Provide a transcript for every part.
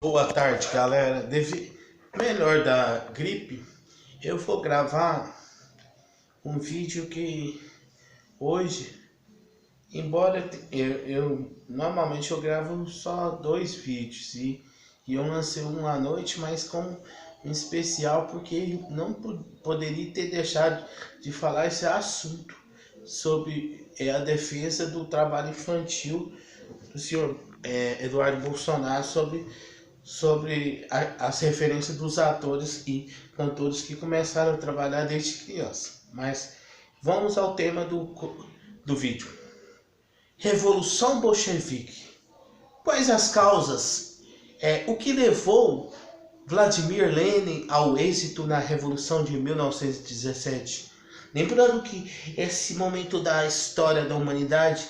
Boa tarde, galera. Melhor da gripe, eu vou gravar um vídeo que hoje, embora eu normalmente eu gravo só 2 vídeos e eu lancei um à noite, mas como um especial porque não poderia ter deixado de falar esse assunto sobre a defesa do trabalho infantil do senhor Eduardo Bolsonaro sobre as referências dos atores e cantores que começaram a trabalhar desde criança. Mas vamos ao tema do vídeo. Revolução Bolchevique. Quais as causas? O que levou Vladimir Lenin ao êxito na Revolução de 1917? Lembrando que esse momento da história da humanidade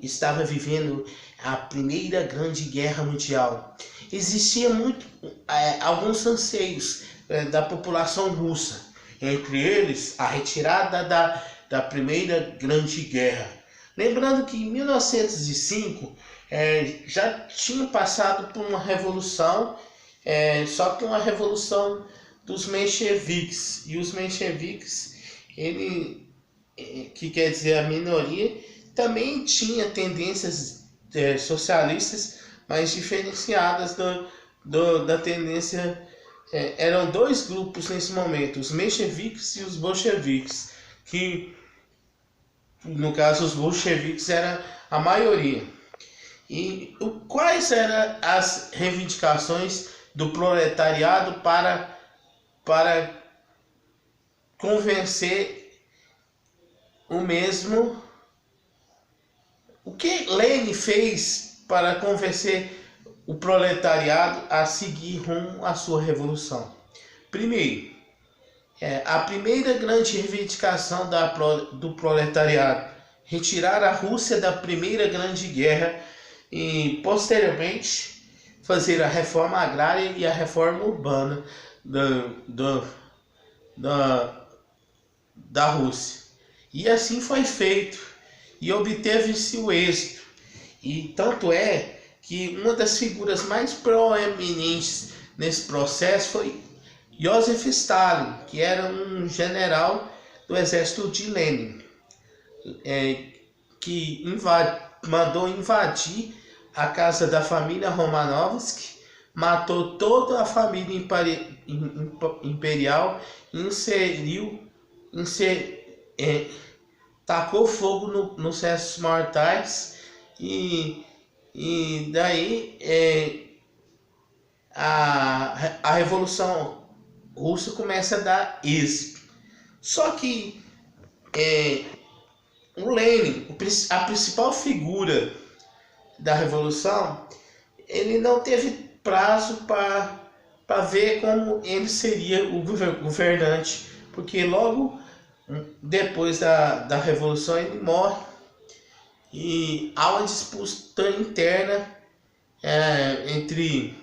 estava vivendo a Primeira Grande Guerra Mundial. Existia alguns anseios da população russa, entre eles a retirada da Primeira Grande Guerra. Lembrando que em 1905 já tinha passado por uma revolução, só que uma revolução dos mencheviques. E os mencheviques, que quer dizer a minoria, também tinha tendências socialistas, mas diferenciadas da tendência. Eram dois grupos nesse momento, os mencheviques e os bolcheviques, que no caso os bolcheviques era a maioria. E quais eram as reivindicações do proletariado para convencer o mesmo? O que Lenin fez para convencer o proletariado a seguir rumo à sua revolução? Primeiro, a primeira grande reivindicação do proletariado, retirar a Rússia da Primeira Grande Guerra e, posteriormente, fazer a reforma agrária e a reforma urbana da Rússia. E assim foi feito e obteve-se o êxito. E tanto é que uma das figuras mais proeminentes nesse processo foi Joseph Stalin, que era um general do exército de Lenin, que mandou invadir a casa da família Romanovsky, matou toda a família imperial, tacou fogo nos restos mortais e daí a Revolução Russa começa a dar êxito. Só que o Lenin, a principal figura da Revolução, ele não teve prazo para ver como ele seria o governante, porque logo depois da Revolução ele morre e há uma disputa interna entre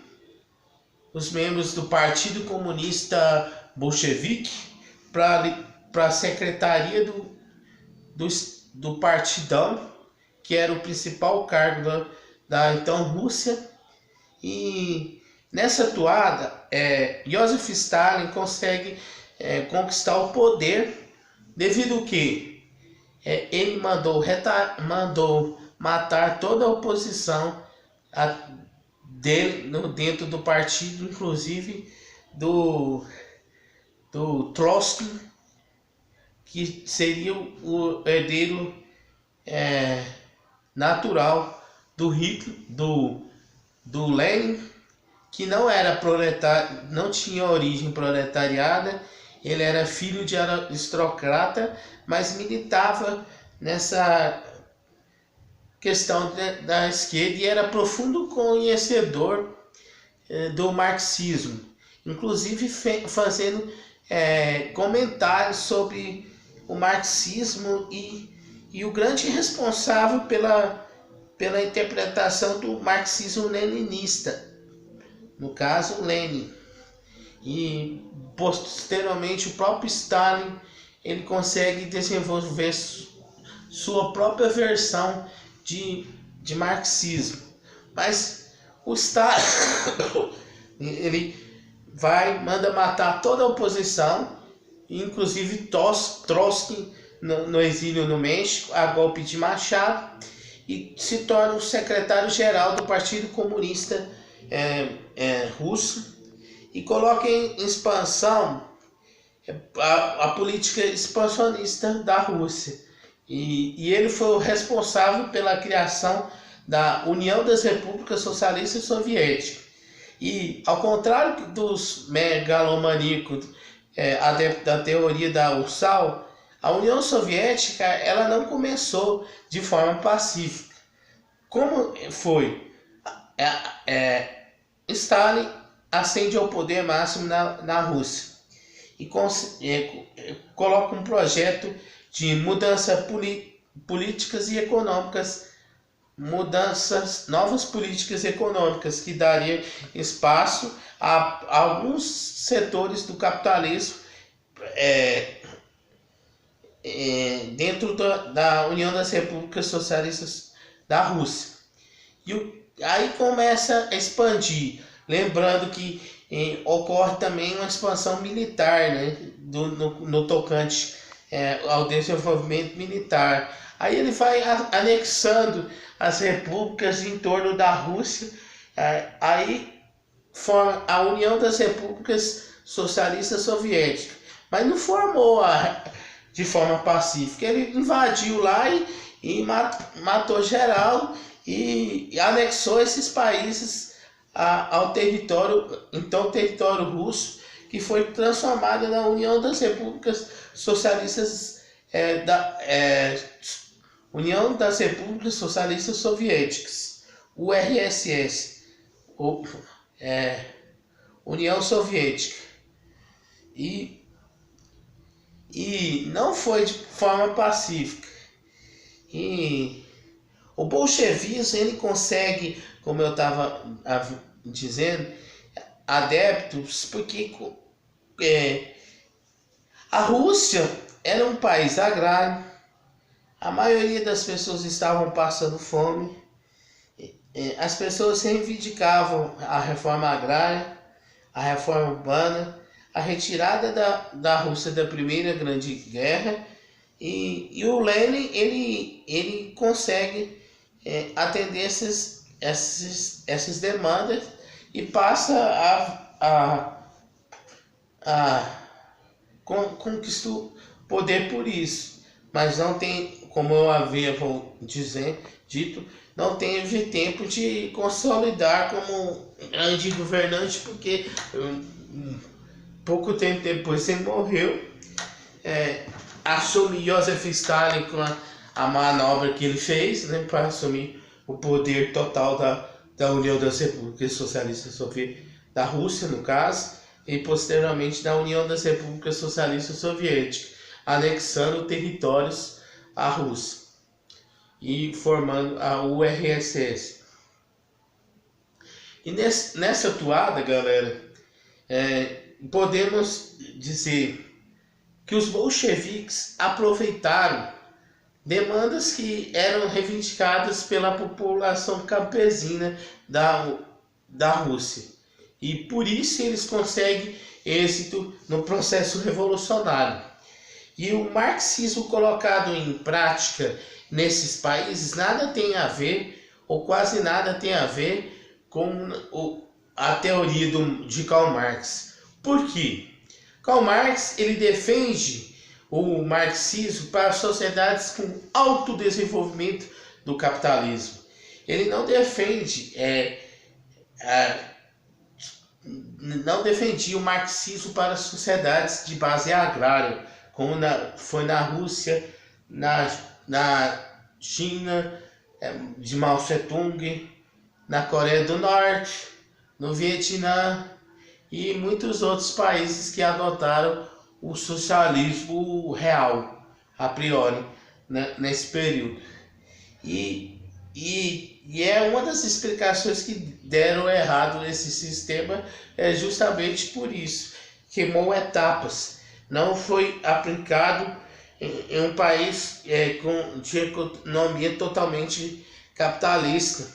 os membros do Partido Comunista Bolchevique para a secretaria do Partidão, que era o principal cargo da então Rússia. E nessa atuada, Joseph Stalin consegue conquistar o poder, devido ao que ele mandou matar toda a oposição dele dentro do partido, inclusive do Trotsky, que seria o herdeiro natural do Hitler, do Lenin, que não era proletário, não tinha origem proletariada. Ele era filho de aristocrata, mas militava nessa questão da esquerda e era profundo conhecedor do marxismo, inclusive fazendo comentários sobre o marxismo e o grande responsável pela interpretação do marxismo-leninista, no caso Lenin. E posteriormente o próprio Stalin ele consegue desenvolver sua própria versão de marxismo. Mas o Stalin ele manda matar toda a oposição, inclusive Trotsky no exílio no México, a golpe de Machado, e se torna o secretário-geral do Partido Comunista Russo, e coloca em expansão a política expansionista da Rússia. E ele foi o responsável pela criação da União das Repúblicas Socialistas Soviéticas. E, ao contrário dos megalomaníacos adeptos da teoria da Ursal, a União Soviética ela não começou de forma pacífica. Como foi? Stalin ascende ao poder máximo na Rússia e coloca um projeto de mudança políticas e econômicas, novas políticas econômicas que daria espaço a alguns setores do capitalismo dentro da União das Repúblicas Socialistas da Rússia. E aí começa a expandir, lembrando que ocorre também uma expansão militar, né, no tocante ao desenvolvimento militar. Aí ele vai anexando as repúblicas em torno da Rússia, aí forma a União das Repúblicas Socialistas Soviéticas, mas não formou de forma pacífica. Ele invadiu lá e matou geral e anexou esses países ao território russo, que foi transformado na União das Repúblicas Socialistas União das Repúblicas Socialistas Soviéticas, URSS, União Soviética. E não foi de forma pacífica. E o bolchevismo ele consegue, como eu estava dizendo, adeptos, porque a Rússia era um país agrário, a maioria das pessoas estavam passando fome, as pessoas reivindicavam a reforma agrária, a reforma urbana, a retirada da Rússia da Primeira Grande Guerra, e o Lenin ele consegue atender essas demandas e passa a conquistar o poder por isso, mas não tem, como eu havia dito, não teve tempo de consolidar como grande governante, porque pouco tempo depois ele morreu. Assume Joseph Stalin com a manobra que ele fez, né, para assumir o poder total da União das Repúblicas Socialistas Soviéticas, da Rússia no caso, e posteriormente da União das Repúblicas Socialistas Soviéticas, anexando territórios à Rússia e formando a URSS. E nessa atuada, galera, podemos dizer que os bolcheviques aproveitaram demandas que eram reivindicadas pela população campesina da Rússia. E por isso eles conseguem êxito no processo revolucionário. E o marxismo colocado em prática nesses países nada tem a ver, ou quase nada tem a ver, com a teoria de Karl Marx. Por quê? Karl Marx ele defende o marxismo para sociedades com alto desenvolvimento do capitalismo. Ele não defende não defendia o marxismo para sociedades de base agrária, como foi na Rússia, na China, de Mao Tse-tung, na Coreia do Norte, no Vietnã e muitos outros países que adotaram o socialismo real, a priori, né, nesse período. E é uma das explicações que deram errado esse sistema, justamente por isso. Queimou etapas. Não foi aplicado em um país de economia totalmente capitalista.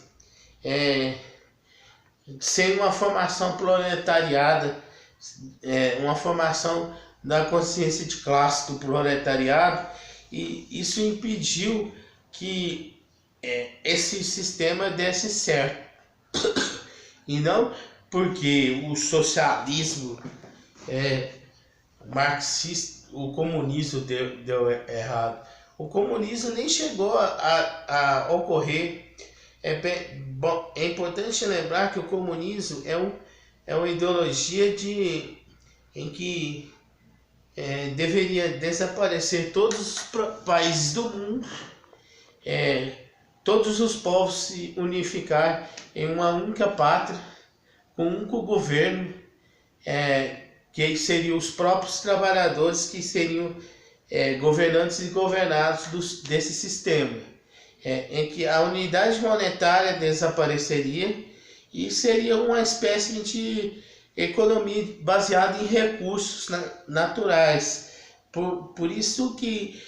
sem uma formação proletariada, uma formação da consciência de classe do proletariado, e isso impediu que esse sistema desse certo. E não porque o socialismo marxista, o comunismo deu errado. O comunismo nem chegou a ocorrer. É importante lembrar que o comunismo é uma ideologia em que deveria desaparecer todos os países do mundo, todos os povos se unificar em uma única pátria, com um único governo, que seriam os próprios trabalhadores que seriam governantes e governados desse sistema, em que a unidade monetária desapareceria e seria uma espécie de economia baseada em recursos naturais. Por isso que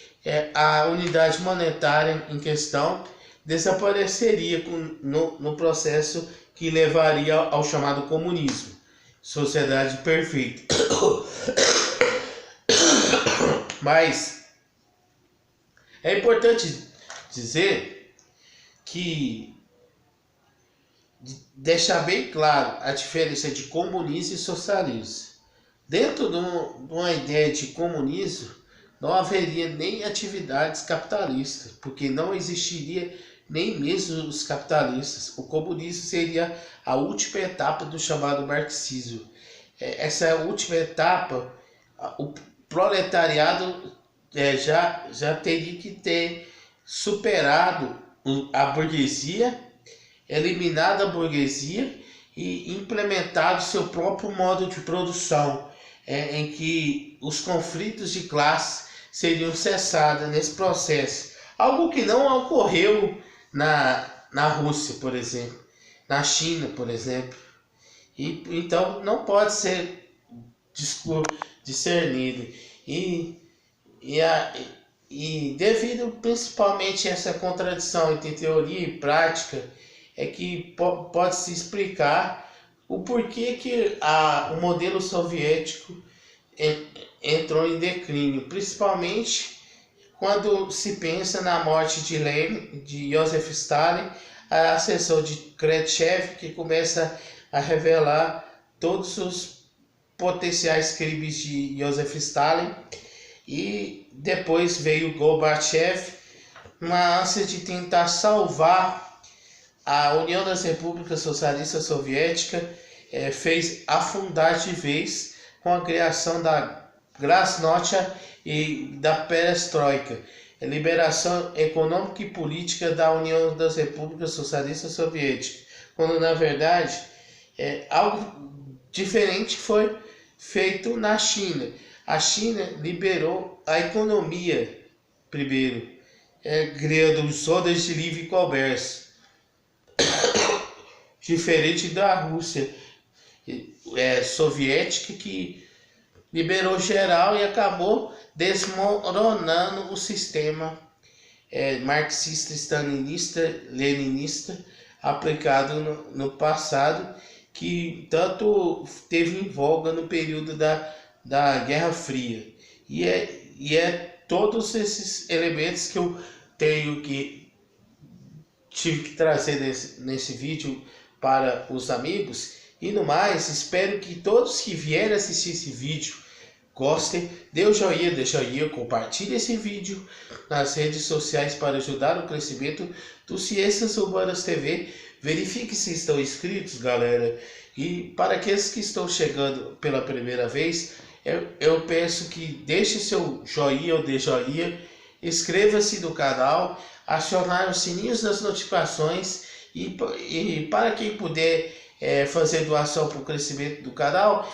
a unidade monetária em questão desapareceria no processo que levaria ao chamado comunismo, sociedade perfeita. Mas é importante dizer que deixar bem claro a diferença de comunismo e socialismo. Dentro de uma ideia de comunismo, não haveria nem atividades capitalistas, porque não existiria nem mesmo os capitalistas. O comunismo seria a última etapa do chamado marxismo. Essa última etapa, o proletariado já teria que ter superado a burguesia, eliminado a burguesia e implementado seu próprio modo de produção, em que os conflitos de classe seriam cessados nesse processo. Algo que não ocorreu na Rússia, por exemplo, na China, por exemplo. Então não pode ser discernido. E devido principalmente a essa contradição entre teoria e prática, é que pode se explicar o porquê que o modelo soviético entrou em declínio, principalmente quando se pensa na morte de Lenin, de Joseph Stalin, a ascensão de Khrushchev, que começa a revelar todos os potenciais crimes de Joseph Stalin, e depois veio Gorbachev, uma ânsia de tentar salvar a União das Repúblicas Socialistas Soviéticas, fez afundar de vez com a criação da Glasnost e da Perestroika, liberação econômica e política da União das Repúblicas Socialistas Soviéticas, quando na verdade algo diferente foi feito na China. A China liberou a economia primeiro, criando zonas de livre comércio, diferente da Rússia soviética, que liberou geral e acabou desmoronando o sistema marxista, leninista aplicado no passado, que tanto teve em voga no período da Guerra Fria. E todos esses elementos que eu tive que trazer nesse vídeo para os amigos. E no mais, espero que todos que vierem assistir esse vídeo gostem, dê o joinha, compartilhe esse vídeo nas redes sociais para ajudar o crescimento do Ciências Humanas TV. Verifique se estão inscritos, galera. E para aqueles que estão chegando pela primeira vez, eu peço que deixe seu joinha ou dê joinha, inscreva-se no canal, acionar os sininhos das notificações e para quem puder fazer doação para o crescimento do canal,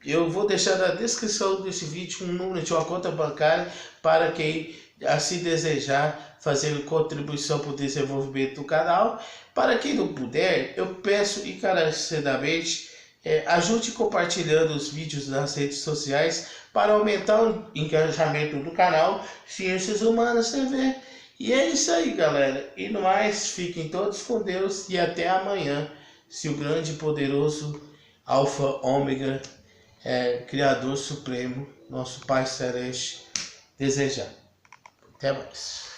eu vou deixar na descrição desse vídeo um número de uma conta bancária para quem assim desejar fazer contribuição para o desenvolvimento do canal. Para quem não puder, eu peço encarecidamente ajude compartilhando os vídeos nas redes sociais para aumentar o engajamento do canal Ciências Humanas TV. E é isso aí, galera. E no mais, fiquem todos com Deus e até amanhã, se o grande e poderoso Alfa Ômega, Criador Supremo, nosso Pai Celeste, desejar. Até mais.